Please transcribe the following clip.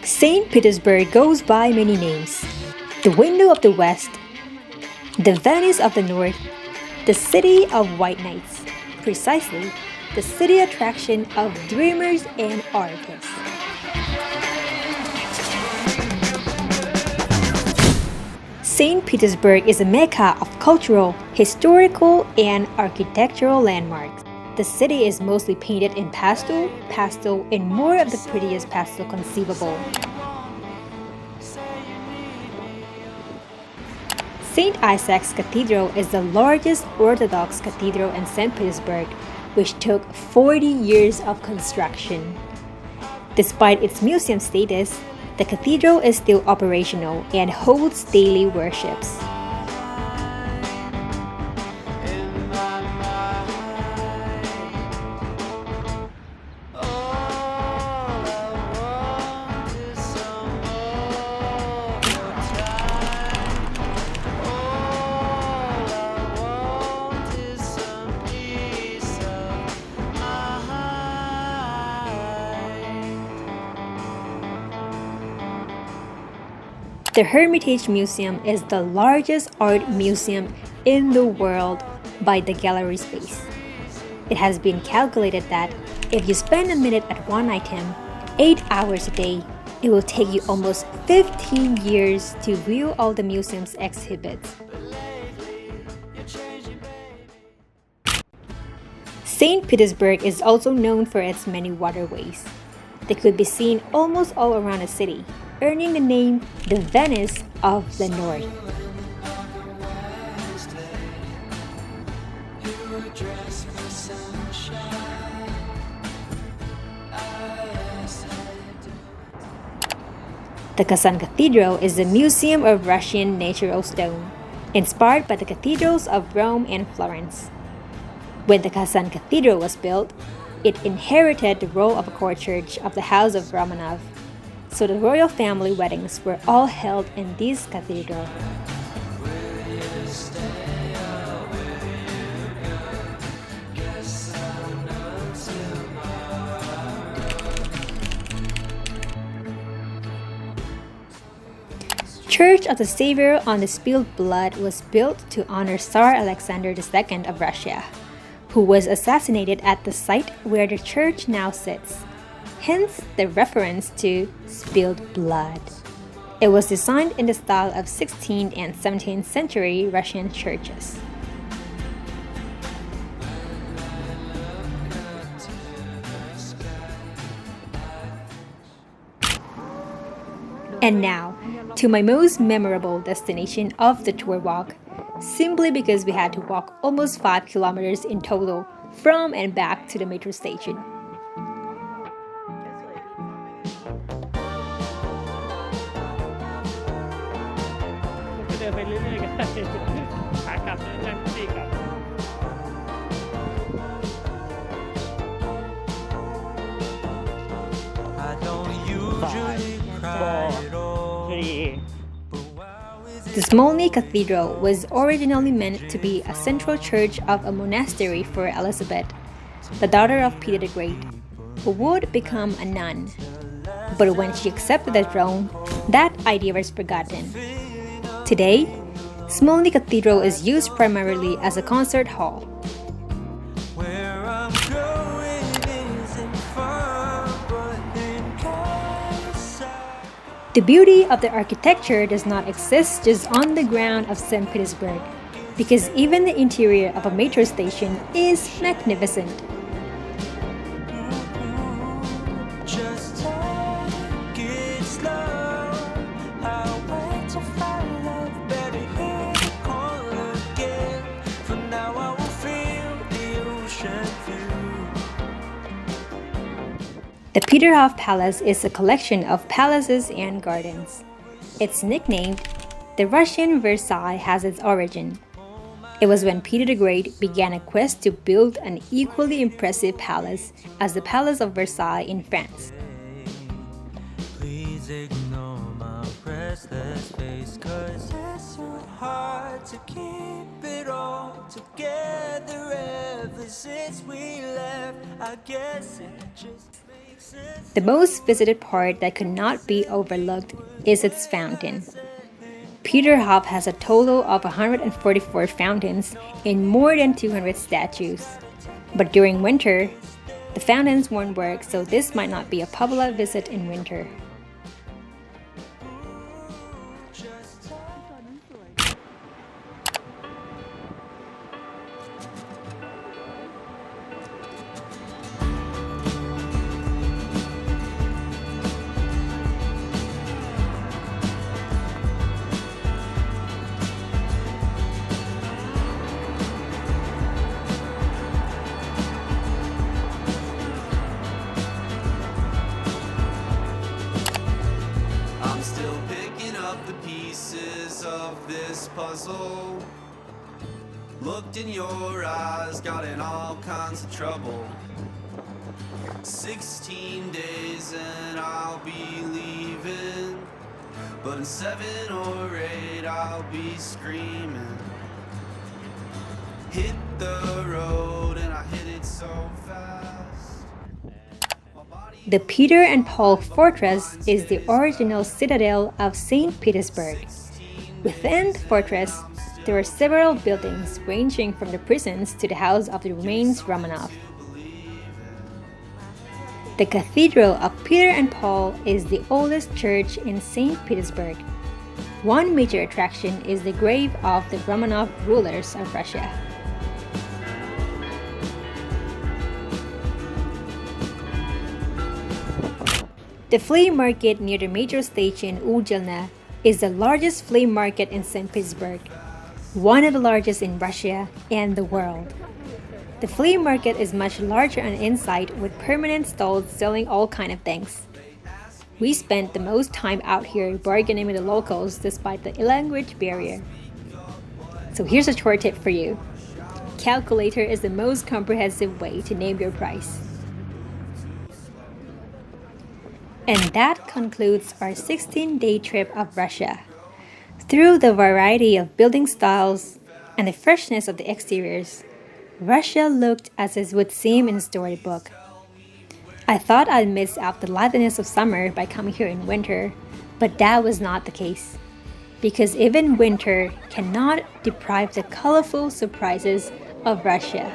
Saint Petersburg goes by many names: the window of the West, the Venice of the North, the city of white knights, precisely the city attraction of dreamers and artists. Saint Petersburg is a mecca of cultural, historical, and architectural landmarks. The city is mostly painted in pastel, and more of the prettiest pastel conceivable. St. Isaac's Cathedral is the largest Orthodox cathedral in St. Petersburg, which took 40 years of construction. Despite its museum status, the cathedral is still operational and holds daily worships. The Hermitage Museum is the largest art museum in the world by the gallery space. It has been calculated that if you spend a minute at one item, 8 hours a day, it will take you almost 15 years to view all the museum's exhibits. Saint Petersburg is also known for its many waterways. They could be seen almost all around the city, earning the name the Venice of the North. The Kazan Cathedral is a museum of Russian natural stone, inspired by the cathedrals of Rome and Florence. When the Kazan Cathedral was built, it inherited the role of a court church of the House of Romanov, so the royal family weddings were all held in this cathedral. Church of the Savior on the Spilled Blood was built to honor Tsar Alexander II of Russia, who was assassinated at the site where the church now sits. Hence the reference to spilled blood. It was designed in the style of 16th and 17th century Russian churches. And now, to my most memorable destination of the tour walk, simply because we had to walk almost 5 kilometers in total from and back to the metro station. The Smolny Cathedral was originally meant to be a central church of a monastery for Elizabeth, the daughter of Peter the Great, who would become a nun. But when she accepted the throne, that idea was forgotten. Today, Smolny Cathedral is used primarily as a concert hall. The beauty of the architecture does not exist just on the ground of St. Petersburg, because even the interior of a metro station is magnificent. The Peterhof Palace is a collection of palaces and gardens. It's nicknamed the Russian Versailles has its origin. It was when Peter the Great began a quest to build an equally impressive palace as the Palace of Versailles in France. Please ignore my restless face, 'cause it's so hard to keep it all together ever since we left. I guess it just The most visited part that could not be overlooked is its fountain. Peterhof has a total of 144 fountains and more than 200 statues. But during winter, the fountains won't work, so this might not be a popular visit in winter. Puzzle looked in your eyes, got in all kinds of trouble. 16 days and I'll be leaving, but in 7 or 8 I'll be screaming. Hit the road and I hit it so fast. The Peter and Paul Fortress is the original citadel of Saint Petersburg. Within the fortress, there are several buildings ranging from the prisons to the house of the remains Romanov. The Cathedral of Peter and Paul is the oldest church in Saint Petersburg. One major attraction is the grave of the Romanov rulers of Russia. The flea market near the metro station Udelnaya is the largest flea market in St. Petersburg, one of the largest in Russia and the world. The flea market is much larger on the inside with permanent stalls selling all kinds of things. We spent the most time out here bargaining with the locals despite the language barrier. So here's a short tip for you. Calculator is the most comprehensive way to name your price. And that concludes our 16-day trip of Russia. Through the variety of building styles and the freshness of the exteriors, Russia looked as it would seem in a storybook. I thought I'd miss out the liveliness of summer by coming here in winter, but that was not the case. Because even winter cannot deprive the colorful surprises of Russia.